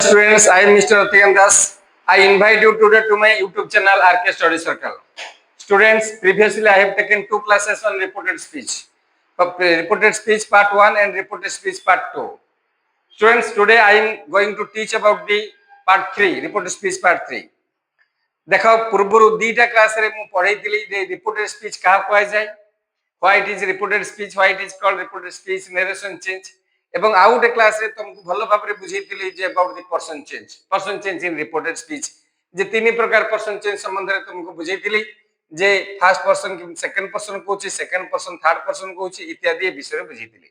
Students, I am Mr. Atikan Das. I invite you today to my YouTube channel RK Study Circle. Students, previously I have taken two classes on reported speech. Reported speech part 1 and reported speech part 2. Students, today I am going to teach about the part 3, reported speech part 3. देखो पूर्व दुईटा class रे मु पढ़ाई जे reported speech क्या कह जाए, why it is reported speech, why it is called reported speech, narration change एवं आउ गोटे क्लास रे तुमको भलो भाव रे बुझेइतिली जे about the person change in reported speech जे तीन प्रकार पर्सन चेंज संबंध रे तुमको बुझेइतिली जे फर्स्ट पर्सन सेकंड पर्सन कहूची, सेकंड पर्सन थर्ड पर्सन कहूची इत्यादि विषय रे बुझेइतिली।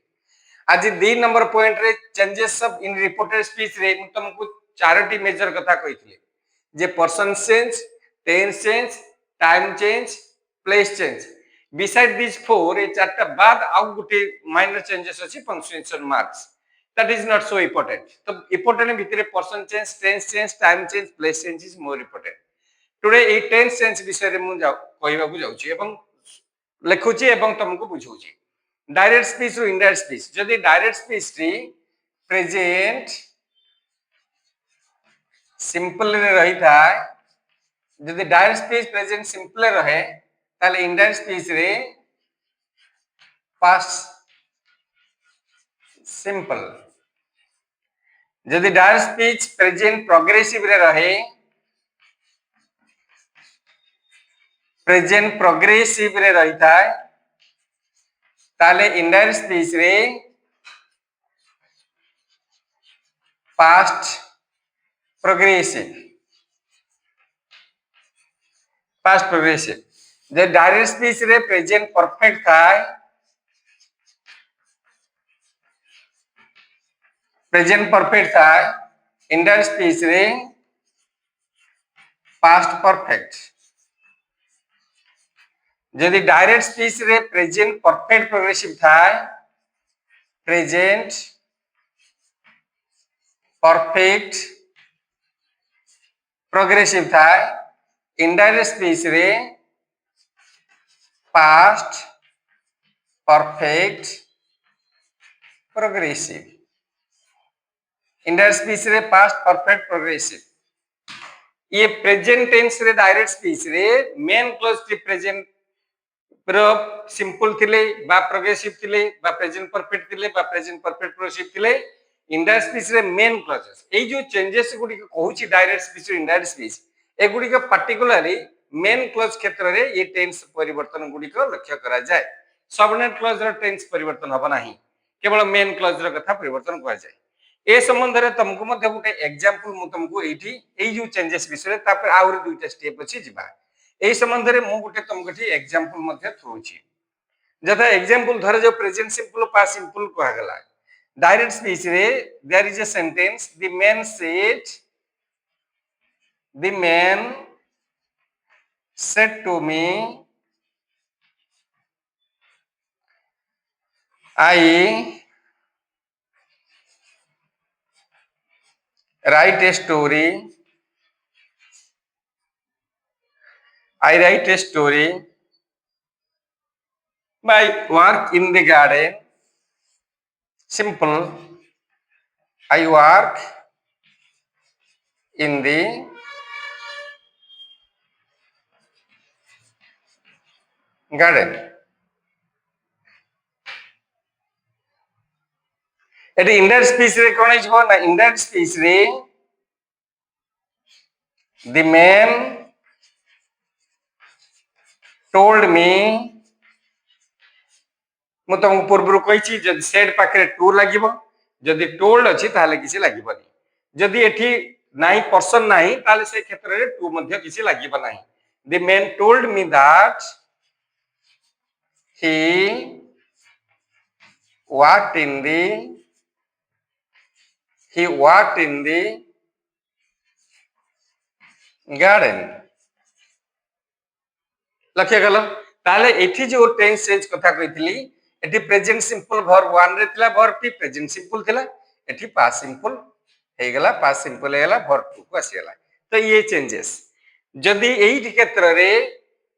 आज 2 नंबर पॉइंट रे changes of in reported speech रे तुमको चारोटी मेजर कथा कहितले जे person change, tense change, time change, place change. Beside these four, a चारटा बाद आउ गुटे माइनर चेंजेस अछि punctuation marks, that is not so important. तो important भितरे person change, tense change, time change, place change is more important. Today ए tense change विषय रे मु कहबा को जाउची एवं लिखुची एवं तुमको बुझौची। डायरेक्ट स्पीच और इनडायरेक्ट स्पीच, जदि डायरेक्ट स्पीच री प्रेजेंट सिंपल रे रही था, जदि डायरेक्ट स्पीच प्रेजेंट सिंपल रहे ताले इनडायरेक्ट स्पीच रे पास्ट सिंपल, जदि डायरेक्ट स्पीच प्रेजेंट प्रोग्रेसिव रे रहे, प्रेजेंट प्रोग्रेसिव रे रही था ताले इनडायरेक्ट स्पीच रे पास्ट प्रोग्रेसिव, पास्ट प्रोग्रेसिव। जब डायरेक्ट स्पीच रे प्रेजेंट परफेक्ट था, प्रेजेंट परफेक्ट था, इनडायरेक्ट स्पीच रे पास्ट परफेक्ट। यदि डायरेक्ट स्पीच रे प्रेजेंट परफेक्ट प्रोग्रेसिव था, प्रेजेंट परफेक्ट प्रोग्रेसिव था, इनडायरेक्ट स्पीच रे past perfect progressive, indirect speech रे पास्ट परफेक्ट प्रोग्रेसिव। ये प्रेजेंट टेंस रे डायरेक्ट स्पीच रे मेन क्लॉज टी प्रेजेंट प्रो सिंपल थिले बा प्रोग्रेसिव थिले बा प्रेजेंट परफेक्ट थिले बा प्रेजेंट परफेक्ट प्रोग्रेसिव थिले, इनडायरेक्ट स्पीच रे मेन क्लॉजेस एई जो चेंजेस गुडी को कहूची डायरेक्ट स्पीच इनडायरेक्ट स्पीच ए गुडी को पर्टिकुलरली मेन क्लॉज क्षेत्र रे ये टेंस परिवर्तन गुडी को लक्ष्य करा जाए। सबनेट क्लॉज रो टेंस परिवर्तन होबा नाही, केवल मेन क्लॉज रो कथा परिवर्तन करा जाए। ए संबंध रे तुमको मध्ये गुटे एग्जांपल मु तुमको एठी एई जो चेंजेस विषय तापर आउर दुईटा स्टेप अछि जिबा। एई संबंध रे मु गुटे तुमको एठी एग्जांपल मध्ये थोउची। जथा एग्जांपल धरे जो प्रेजेंट सिंपल पास्ट सिंपल कहा गला, डायरेक्ट स्पीच रे there is a sentence the man said, the man said to me I write a story, I write a story by work in the garden, simple, I work in the garden। Eighty indirect speech रे कोन हिजबो ना, indirect speech रे the man told me, मु तुमको पूर्व कही जदि said पाखरे to लागिबो, जदि टोल्ड अछि ताले किछि लागिबनी, जदि एठी नाही पर्सन नाही ताले से क्षेत्र रे टू मध्ये किछि लागिबो नाही। The man told me that he worked in the garden। लक्ष्य गलो ताले एठी जो टेंस चेंज कथा कहितली, एठी प्रेजेंट सिंपल वर्ब 1 रे थिला, वर्ब टी प्रेजेंट सिंपल थिला, एठी पास्ट सिंपल हे गला, पास्ट सिंपल हे गला, वर्ब 2 को आसी गला। तो ये चेंजेस जदि एही क्षेत्र रे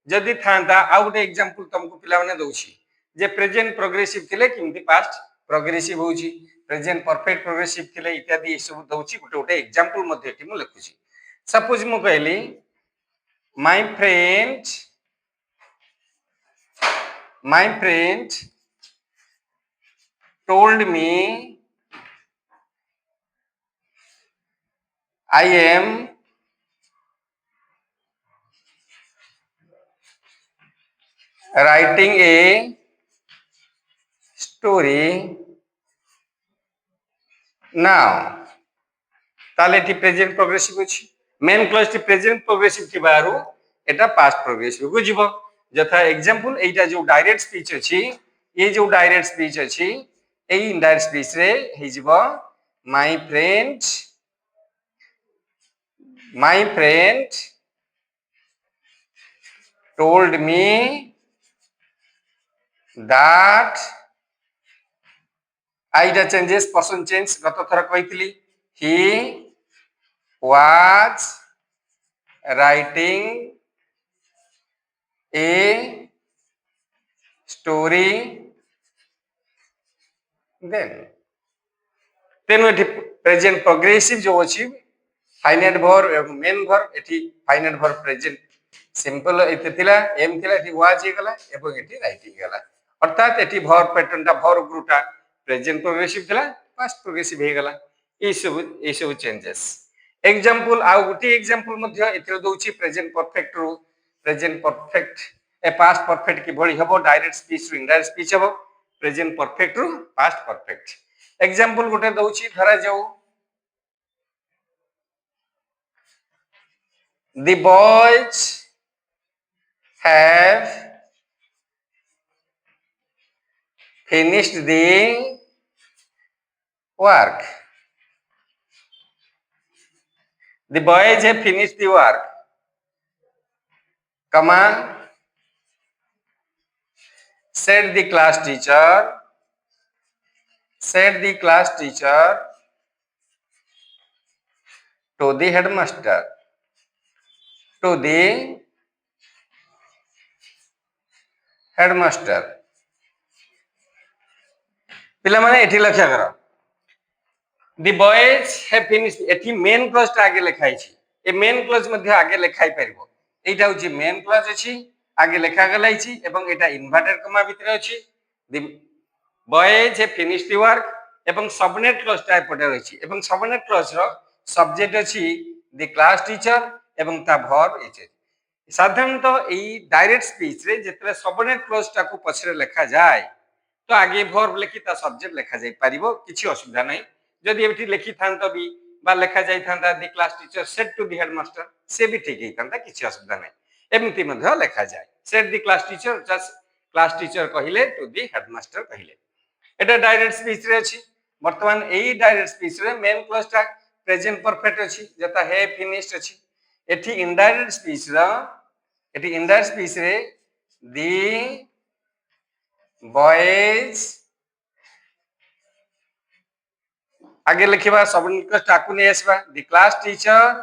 जदि थांता, आ गोटे एग्जांपल तुमको पिला माने दउछि जे प्रेजेंट प्रोग्रेसिव थिले किंति पास्ट प्रोग्रेसिव होउची प्रेजेंट परफेक्ट प्रोग्रेसिव थिले इत्यादि ए सब दउची गोटे गोटे एग्जांपल मध्ये एटी मु लिखुची सपोज मु कहली my friend told me I am writing a story now ताले टी प्रेजेंट प्रोग्रेसिव अछि मेन क्लॉज टी प्रेजेंट प्रोग्रेसिव थिबारु एटा पास्ट प्रोग्रेसिव को जीवो जथा एग्जांपल एटा जो डायरेक्ट स्पीच अछि ये जो डायरेक्ट स्पीच अछि ए इनडायरेक्ट स्पीच रे हे जीवो my friend told me that Aida changes person change गत थर कहितली he was writing a story then तेनु एठी प्रेजेंट प्रोग्रेसिव जो अछि फाइनाइट वर्ब एवं मेन वर्ब एठी फाइनाइट वर्ब प्रेजेंट सिंपल एते थिला एम थिला एठी वाज हे गला एवं एठी राइटिंग गला अर्थात एठी वर्ब पैटर्नटा वर्ब ग्रुपटा प्रेजेंट प्रोग्रेसिव थिला पास्ट प्रोग्रेसिव हे गला ए सब चेंजेस एग्जांपल आ गुटी एग्जांपल मध्ये एथिरो दउची प्रेजेंट परफेक्ट रो प्रेजेंट परफेक्ट ए पास्ट परफेक्ट की भଳି हबो डायरेक्ट स्पीच रो इनडायरेक्ट स्पीच हबो प्रेजेंट परफेक्ट रो पास्ट परफेक्ट एग्जांपल गोटे दउची धरा जाऊ the boys have finished the work the boys have finished the work comma said the class teacher to the headmaster पिला माने एठी लक्ष्य करो the boys have finished एठी मेन क्लॉज ता आगे लिखाई छी ए मेन क्लॉज मध्ये आगे लिखाई परबो एटा होची मेन क्लॉज अछि आगे लिखा गलाई छी एवं एटा इन्वर्टेड कमा भितर अछि the boys have finished the work एवं सबनेट क्लॉज ता पटे रही छी एवं सबनेट क्लॉज रो सब्जेक्ट अछि the class teacher एवं ता वर्ब अछि साधारणतः एई डायरेक्ट स्पीच रे जेतले सबनेट क्लॉज ता को पछरे लिखा जाय तो आगे वर्ब लिखि ता सब्जेक्ट लिखा जाय परिबो किछि असुविधा नै जदि एठी लिखि थांतो बी बा लिखा जाय थांता the class teacher said to the headmaster से भी ठीक ही थांता किछि असुविधा नै एमिति मध्ये लिखा जाय said the class teacher just class teacher कहिले टू द हेडमास्टर कहिले एटा डायरेक्ट स्पीच रे अछि वर्तमान एई डायरेक्ट स्पीच रे मेन क्लॉज ता प्रेजेंट परफेक्ट अछि जता हे फिनिश्ड अछि एठी इनडायरेक्ट स्पीच रे दी बॉयज आगे लिखिबा सबन टाकू नै आसबा the class teacher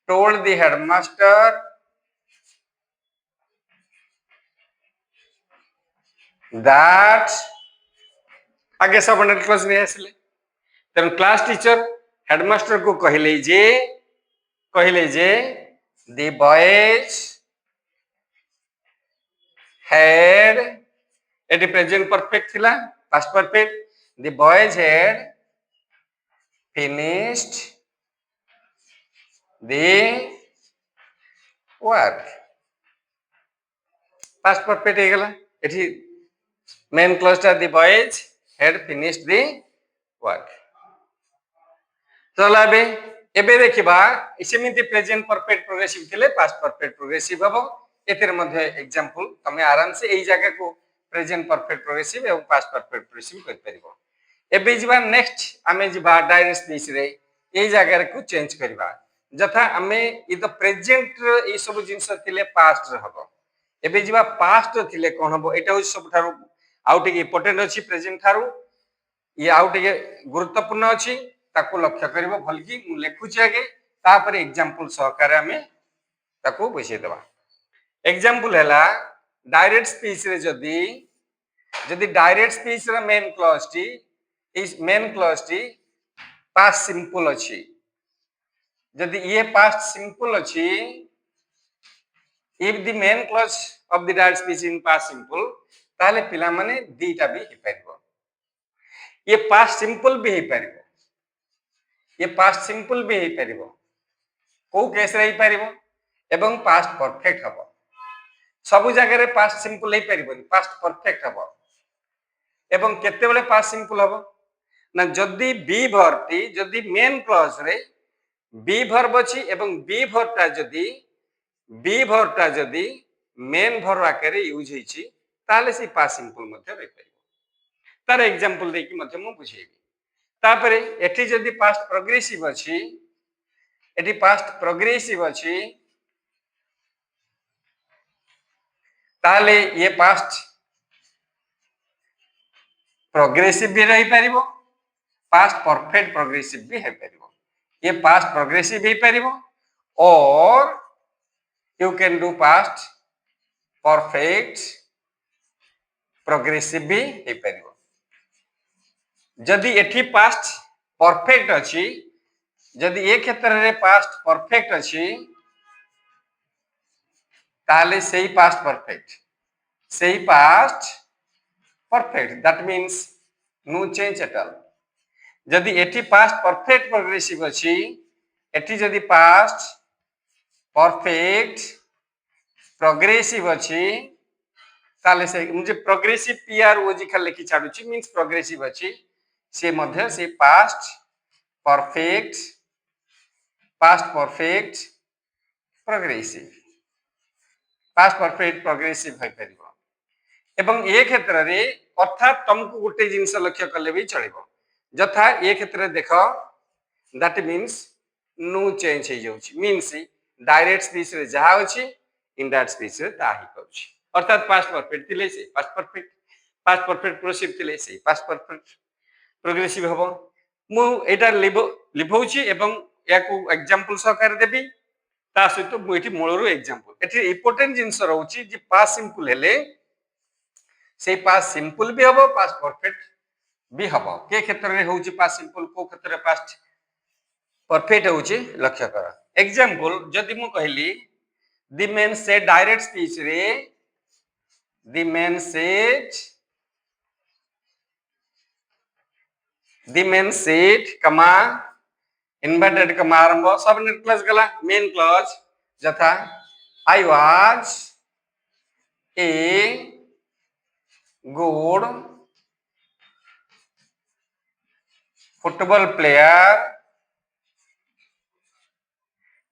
told the headmaster that आगे सबनेट क्लॉज नै आसले तन क्लास टीचर हेडमास्टर को कहले जे the boys had एटी प्रेजेंट परफेक्ट थिला past perfect the boys had finished the work past perfect हे गला एटी मेन क्लॉज ता the boys had finished the work चला बे एबे देखिबा इसेमिति प्रेजेंट परफेक्ट प्रोग्रेसिव थिले पास्ट परफेक्ट प्रोग्रेसिव हबो एतिर मध्ये एग्जांपल तमे आराम से एई जगह को प्रेजेंट परफेक्ट प्रोग्रेसिव एवं पास्ट परफेक्ट प्रोग्रेसिव कर परिबो एबे जिबा नेक्स्ट आमे जिबा डायरेक्ट स्पीच रे एई जगह को चेंज करबा जथा आमे इ द प्रेजेंट ए सब जिंस थिले पास्ट रे हबो एबे जिबा पास्ट थिले कोन हबो एटा हो सब थारु आउट इंपोर्टेंट अछि प्रेजेंट थारु ये आउट गुरुत्वपूर्ण अछि ताको लक्ष्य करबो भल की मु लेखुची आगे तापर एग्जांपल सहकारे हमें ताको बुझे देबा एग्जांपल हैला डायरेक्ट स्पीच रे जदी डायरेक्ट स्पीच रे main clause T past simple अछि जदी ये पास्ट सिंपल अछि if the main clause of the direct speech in past simple ताले पिला माने दीटा भी हे परिबो ये पास्ट सिंपल भी हे परिबो ये पास्ट सिंपल भी हे परिबो को केस रे हे परिबो एवं पास्ट परफेक्ट हबो सब जगह रे पास्ट सिंपल हे परिबो पास्ट परफेक्ट हबो एवं केते बेले पास्ट सिंपल हबो ना जदी बी वर्ब टी जदी मेन क्लॉज रे बी वर्ब अछि एवं बी वर्ब टा जदी मेन वर्ब आकारे यूज होईची ताले से पास्ट सिंपल मध्ये रे परिबो तार एग्जांपल दे कि मध्ये मु बुझेबी तापरे एठी जदी पास्ट प्रोग्रेसिव अछि एठी पास्ट प्रोग्रेसिव अछि ताले ये पास्ट प्रोग्रेसिव भी रही परिबो पास्ट परफेक्ट प्रोग्रेसिव भी है परिबो ये पास्ट प्रोग्रेसिव भी परिबो और you can do past perfect progressive भी हे परिबो जदी एठी पास्ट परफेक्ट अछि जदी ए क्षेत्र रे पास्ट परफेक्ट अछि ताले सेही past perfect that means no change at all जदी एठी पास्ट परफेक्ट प्रोग्रेसिव अछि एठी जदी पास्ट परफेक्ट प्रोग्रेसिव अछि ताले से मुझे प्रोग्रेसिव पीआर ओजी खाली लिखि छाडुची मींस प्रोग्रेसिव अछि से मध्ये से पास्ट परफेक्ट प्रोग्रेसिव है परिबो एवं ए क्षेत्र रे अर्थात तुमको गुटे जिंस लक्ष्य कले भी चलिबो जथा ए क्षेत्र रे देखो दैट मींस नो चेंज हे जाउची मींस डायरेक्ट स्पीच रे जहा अछि इनडायरेक्ट स्पीच रे ता ही कहउची अर्थात पास्ट परफेक्ट थिले से पास्ट परफेक्ट प्रोग्रेसिव थिले से पास्ट परफेक्ट प्रोग्रेसिव हबो मु एटा लिभौची एवं याकू एग्जांपल सहकार देबी ता सहित मु एठी मूलरो एग्जांपल एठी इंपोर्टेंट जिंस रहउची जे पास्ट सिंपल हेले से पास्ट सिंपल भी हबो पास्ट परफेक्ट भी हबो के क्षेत्र रे होउची पास्ट सिंपल को क्षेत्र रे पास्ट परफेक्ट होउची लक्ष्य कर एग्जांपल जदि मु कहली the man said direct speech रे द मैन सेड कमा इन्वर्टेड कमा आरंभ सब नेट क्लॉज गला मेन क्लॉज जथा I was a good football player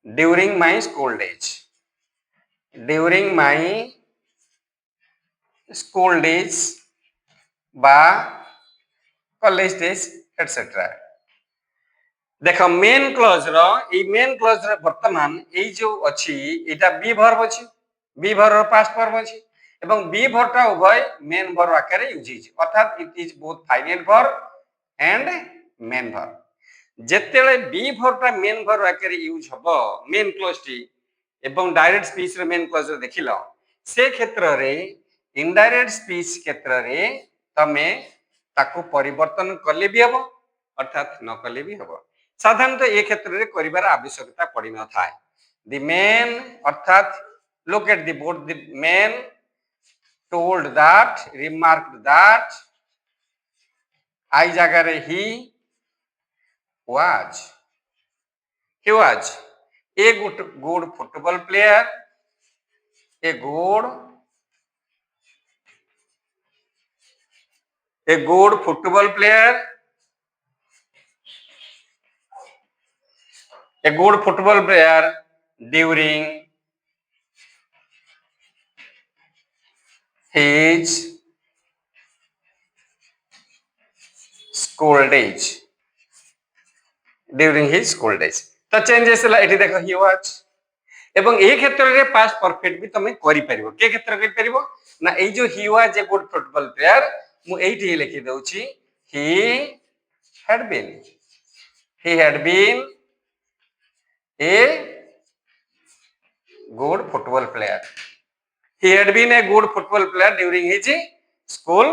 during my school days बा कॉलेज डेज एटसेट्रा देखो मेन क्लॉज रो वर्तमान ए जो अछि एटा बी वर्ब अछि बी वर्ब पास्ट वर्ब अछि एवं बी वर्ब टा उभय मेन वर्ब आकारे यूज होइछि अर्थात it is both finite verb and main verb जेतेले बी वर्ब टा मेन वर्ब आकारे यूज हबो मेन क्लॉज टी एवं डायरेक्ट स्पीच रे मेन क्लॉज रे देखिलो से क्षेत्र रे इनडायरेक्ट स्पीच क्षेत्र रे तमे ताको परिवर्तन कले भी हबो अर्थात न कले भी हबो साधारणतः ए क्षेत्र रे करिवार आवश्यकता पड़ी न थाए द मैन अर्थात look at the board the man told that remarked that आई जगह रे he was a good football player a good football player during his school days तो चेंजेस ला एठी देखो he was एवं ए क्षेत्र रे पास्ट परफेक्ट भी तमे करि परिबो के क्षेत्र करि परिबो ना ए जो he was a good football player मु एठी लिखि दउची he had been a good football player. He had been a good football player during his school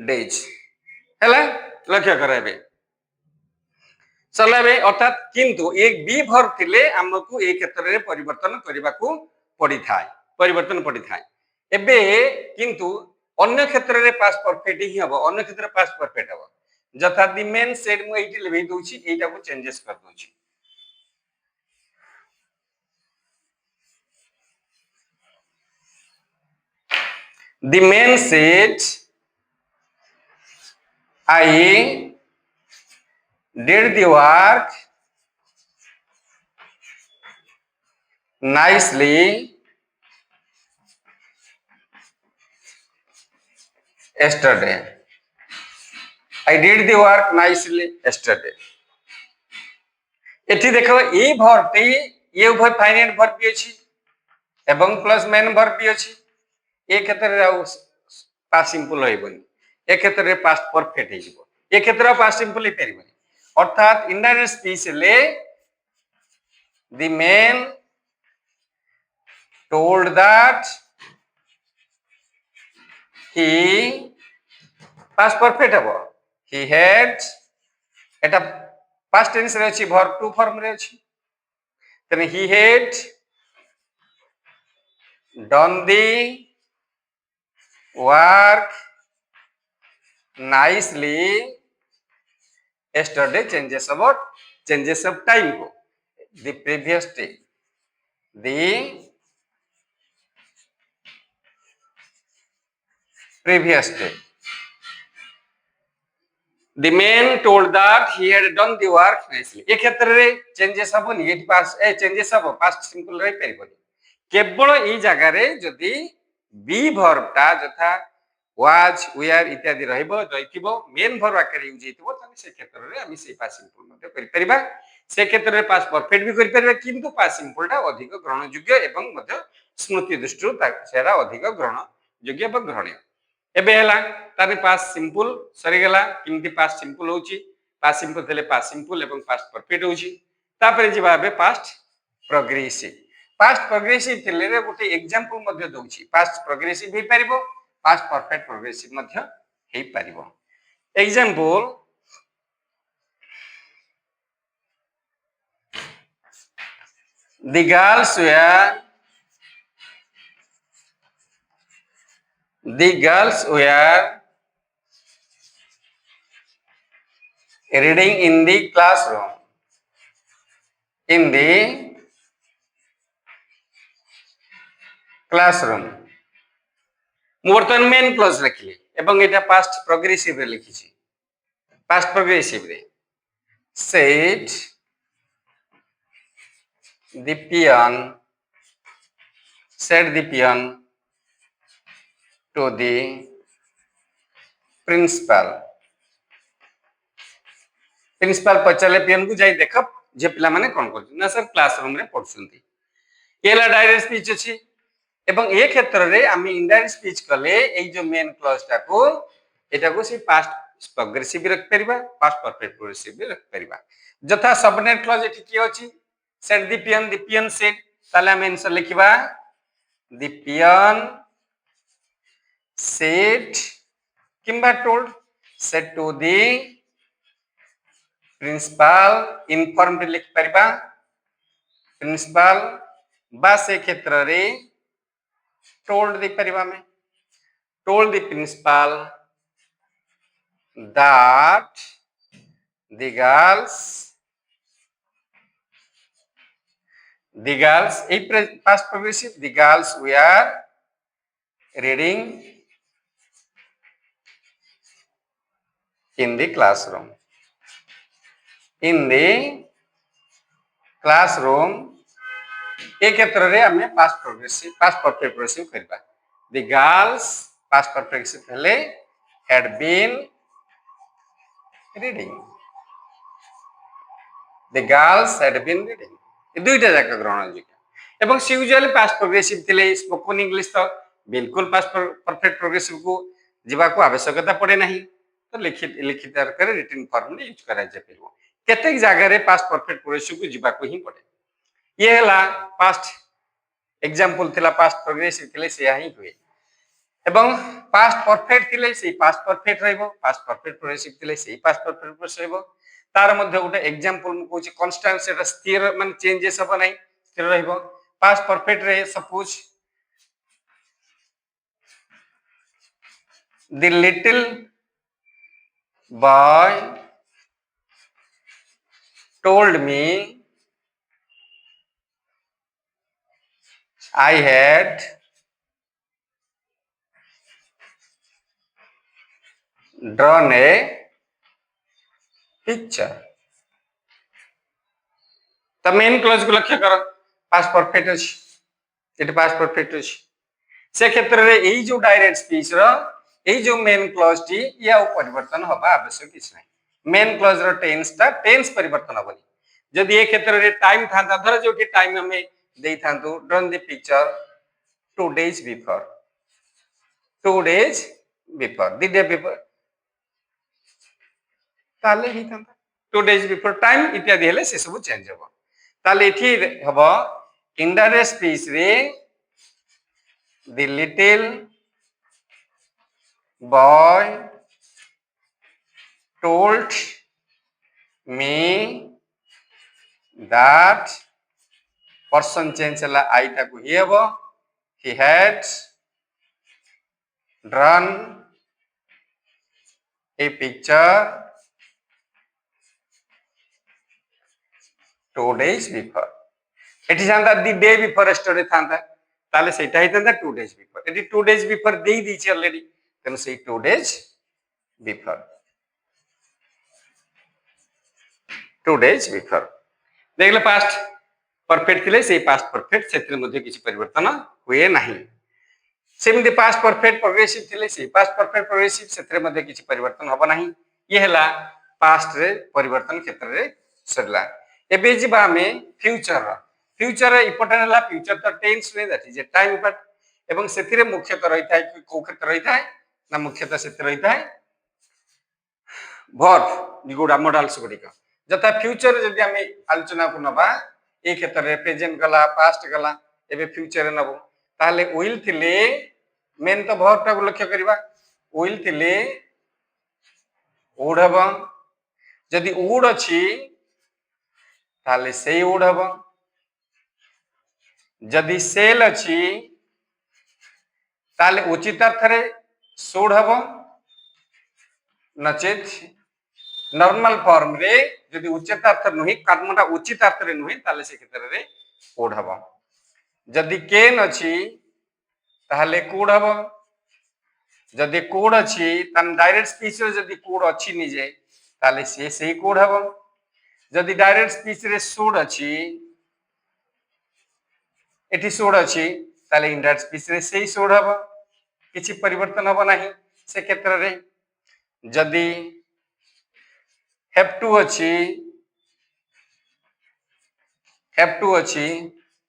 days. ହେଲା ଲକ୍ଷ୍ୟ କର ଏବେ चलावे अर्थात किंतु एक बी भर थिले हमकु ए क्षेत्र रे परिवर्तन करबाकू पड़ी थाए परिवर्तन पड़ी थाए एबे किंतु अन्य क्षेत्र रे पास्ट परफेक्ट ही हबो अन्य क्षेत्र पास्ट परफेक्ट हबो जथा द मेन सेड मु एठी लेबे दोछि एटा को चेंजेस कर दोछि the man said I did the work nicely yesterday. I did the work nicely yesterday. एठी देखो ए भर्ती ये उभय फाइनाइट वर्ब भी अछि एवं प्लस मेन वर्ब भी अछि ए क्षेत्र रे पास्ट सिंपल होइबनी ए क्षेत्र रे पास्ट परफेक्ट हेजिबो ए क्षेत्र रे पास्ट सिंपल हे परिबनी अर्थात इंडायरेक्ट स्पीच ले the man told that he past perfect habo he had eta past tense रे अछि verb to form रे अछि तने he had done the work nicely yesterday changes of time को the previous day the previous day the man told that he had done the work nicely ए क्षेत्र रे changes हबो negative past ए changes हबो past simple रे परिबनी केवल ई जगह रे जदी बी वर्ब ता जथा was were इत्यादि रहइबो जइतिबो मेन वर्ब आकर यूज हेतिबो तने से क्षेत्र रे आमी से पास्ट सिंपल मध्ये करि परिबा से क्षेत्र रे पास्ट परफेक्ट भी करि परिबा किंतु पास्ट सिंपल ता अधिक ग्रहण योग्य एवं मध्ये स्मृति दृष्टि सेरा अधिक ग्रहण योग्य एवं ग्रहणीय एबे हला ताने पास्ट सिंपल सरी गेला किंति पास्ट सिंपल होची पास्ट सिंपल थले पास्ट सिंपल एवं पास्ट परफेक्ट होची तापरे जिबा बे पास्ट प्रोग्रेसिव थले रे गोटे एग्जांपल मध्ये दोची पास्ट प्रोग्रेसिव हे परिबो पास्ट परफेक्ट प्रोग्रेसिव मध्ये हे परिबो example the girls were reading in the classroom वर्तमान मेन क्लॉज लिखली एवं एटा पास्ट प्रोग्रेसिव रे लिखिछि पास्ट प्रोग्रेसिव रे said the peon to the principal पचाले पियन को जाई देखब जे पिला माने कोन कर ना सर क्लासरूम रे पढुसंती केला डायरेक्ट स्पीच अछि एवं ए क्षेत्र रे आमी इनडायरेक्ट स्पीच कले ए जो मेन क्लॉज ता को एटा को से पास्ट प्रोग्रेसिव रख परिबा पास्ट परफेक्ट प्रोग्रेसिव रख परिबा जथा सबनेट क्लॉज एठी की अछि सेड द पियन सेड ताले हम आंसर लिखिबा द पियन सेड किंबा told said to the principal inform लिख परिबा प्रिंसिपल बा से क्षेत्र रे told the परिबा में told the principal that the girls a past progressive the girls were reading in the classroom एक क्षेत्र रे हमें पास्ट परफेक्ट प्रोग्रेसिव करबा द गर्ल्स पास्ट परफेक्ट हेले had been reading the girls had been reading ए दुईटा जाक ग्रहण जोग्य एवं यूजुअली पास्ट प्रोग्रेसिव थिले स्पोकन इंग्लिश तो बिल्कुल पास्ट परफेक्ट प्रोग्रेसिव को जीवा को आवश्यकता पड़े नहीं तो लिखित कर रिटन फॉर्म में यूज करा जाय परबो केतेक जगह रे पास्ट परफेक्ट प्रोग्रेसिव को जीवा को ही पड़े ये हला पास्ट एग्जांपल थिला पास्ट प्रोग्रेसिव थिले से ही हुए एवं पास्ट परफेक्ट थिले से पास्ट परफेक्ट रहइबो पास्ट परफेक्ट प्रोग्रेसिव थिले से पास्ट परफेक्ट प्रोग्रेसिव रहइबो तार मध्ये गोटे एग्जांपल मु कहूची कांस्टेंट सेटा स्थिर मान चेंजेस हो नै स्थिर रहइबो पास्ट परफेक्ट रे suppose the little boy told me I had drawn a picture तो मेन क्लॉज को लक्ष्य करो पास्ट परफेक्ट अछि एटी पास्ट परफेक्ट अछि से क्षेत्र रे एई जो डायरेक्ट स्पीच रो एई जो मेन क्लॉज टी या परिवर्तन होबा आवश्यक किछ नै मेन क्लॉज रो टेंस परिवर्तन होबनी जदि ए क्षेत्र रे टाइम थांता धर जोटी टाइम हमें देई थांतु drawn the picture 2 days before 2 days before the day before ताले ही था 2 days before time इत्यादि हेले से सब चेंज हो ताले एठी हबो इंडायरेक्ट स्पीच रे the little boy told me that person change हला आई ताकू ही हबो he had drawn a picture 2 days before एठी जानता दी डे बिफोर स्टोरी थांता ताले सेटा हितंदा 2 days बिफोर एठी 2 days बिफोर देई दीची ऑलरेडी तनो से 2 days बिफोर 2 days बिफोर देखले पास्ट परफेक्ट थिले से पास्ट परफेक्ट सेतिर मध्ये किछि परिवर्तन हुए नाही सेमि पास्ट परफेक्ट प्रोग्रेसिव थिले से पास्ट परफेक्ट प्रोग्रेसिव सेतिर मध्ये किछि परिवर्तन होबा नाही ये हला पास्ट रे परिवर्तन क्षेत्र रे सरला एबे जिबा में फ्यूचर इंपोर्टेंट हला फ्यूचर तो टेंस रे that is a time part एवं सेतिरे मुख्यतः रहिता है को क्षेत्र रहिता है ना मुख्यतः सेतिर रहिता है वर्ब निगुडा मॉडल्स गुडिका जता फ्यूचर जदि हम आलोचना को नबा ए क्षेत्र रे प्रेजेंट गला पास्ट गला एबे फ्यूचर नबो ताले विल थिले मेन तो वर्ब टा को लक्ष्य करबा विल थिले वुड हबो जदि वुड अछि ताले से वुड हबो जदि सेल अछि ताले उचित अर्थ रे शुड हबो नचेत नॉर्मल फॉर्म रे जदि उचित अर्थ नहि कर्मटा उचित अर्थ रे नहि ताले से क्षेत्र रे वुड हबो जदि केन अछि ताले कुड हबो जदि कुड अछि तन डायरेक्ट स्पीच रे जदि कुड अछि निजे ताले से कुड हबो जदि डायरेक्ट स्पीच रे शुड अछि एठी शुड अछि ताले इनडायरेक्ट स्पीच रे से शुड हबो किछि परिवर्तन हबो नाही से क्षेत्र रे जदि हैव टू अछि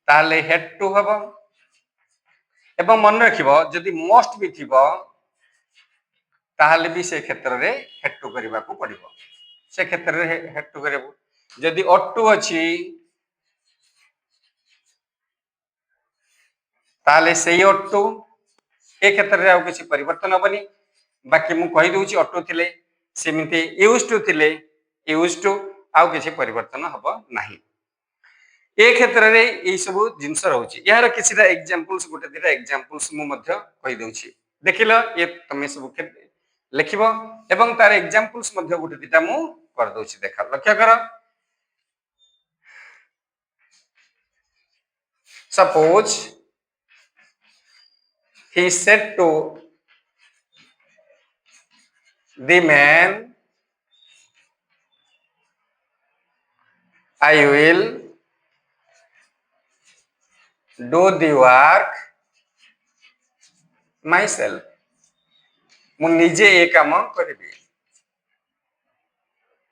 ताले हैड टू हबो एवं मन रखिबो जदि मोस्ट भी थिबो ताले भी से क्षेत्र रे हैड टू करबा को पड़िबो से क्षेत्र रे हैड टू करबो जदि ought to अछि ताले से ought to ए क्षेत्र रे आ किछि परिवर्तन हबनी बाकी मु कहि दोछि ought to थिले सेमिति used to थिले used to आ किछि परिवर्तन हबो नाही ए क्षेत्र रे ए सब जिंस रहउछि यार किछिटा एग्जांपल्स गोटे दिटा एग्जांपल्स मु मध्य कहि दोछि देखिलो ए तमे सब लिखिबो एवं तार एग्जांपल्स मध्य गोटे दिटा मु कर दोछि देखा लक्ष्य करो suppose he said to the man I will do the work myself मु निजे ए काम करबी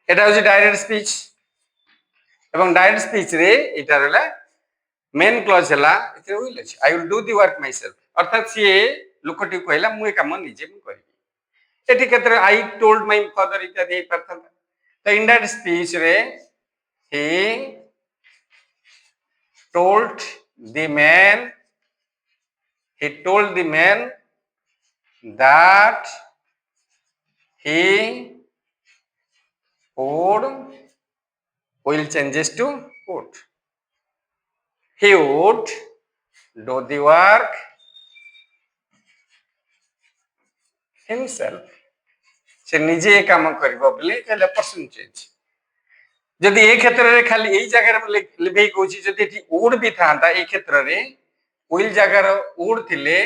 एटा होछि डायरेक्ट स्पीच एवं डायरेक्ट स्पीच रे एटा रहला मेन क्लॉज हला एते विल अछि I will do the work my self अर्थात से लोकटी कहला मु ए काम निजे मु करबी एठी क्षेत्र आई टोल्ड माय फादर इत्यादि परथन तो इन दैट स्पीच रे he told the man that he would will changes to would. He would do the work himself. से निजे काम करिबो बोले कहले पर्सन चेंज जदि ए क्षेत्र रे खाली एई जगह रे लिबे कहूची जदि एठी वुड भी थांता ए क्षेत्र रे विल जगह वुड थिले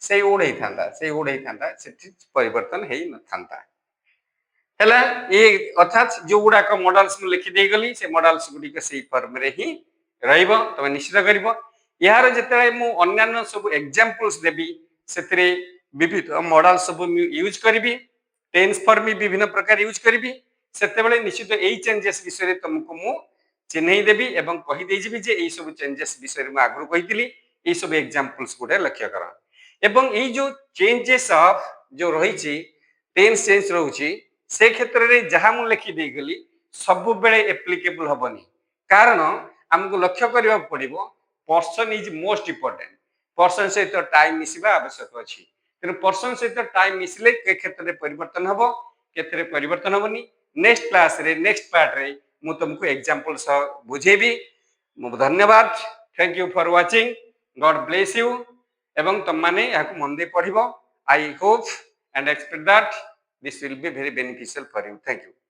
से वुड ही थांता सेठी परिवर्तन हेई न थांता हैला ये अर्थात जो गुडा को मॉडल्स में लिखि दे गली से मॉडल्स गुडी के सही फॉर्म रे ही रहइबो तमे निश्चित करिवो यार जते मु अन्यान्य सब एग्जांपल्स देबी सेतरे विविध मॉडल सब यूज करबी टेंस फॉर्म भी विभिन्न प्रकार यूज करबी सेते बेले निश्चित एई चेंजेस विषय रे तुमको मु चिन्हई देबी एवं कहि देई जेबी जे एई सब चेंजेस विषय रे मु आगु कहितली एई सब एग्जांपल्स गुडे लक्ष्य करा एवं एई जो चेंजेस ऑफ जो रहिची टेंस चेंज रहउची से क्षेत्र रे जहां मु लिखि दे गली सब बेले एप्लीकेबल होबनी कारण हमको लक्ष्य करिवा पड़िबो person is most important person सहित टाइम मिसिबा आवश्यक अछि तेनु पर्सन सहित टाइम मिसले के क्षेत्र रे परिवर्तन हबो केतरे परिवर्तन हबनी नेक्स्ट क्लास रे नेक्स्ट पार्ट रे मु तुमको एग्जांपल स बुझेबी धन्यवाद thank you for watching God bless you एवं तुम माने याकु मन दे पढिबो I hope and expect that this will be very beneficial for you. Thank you.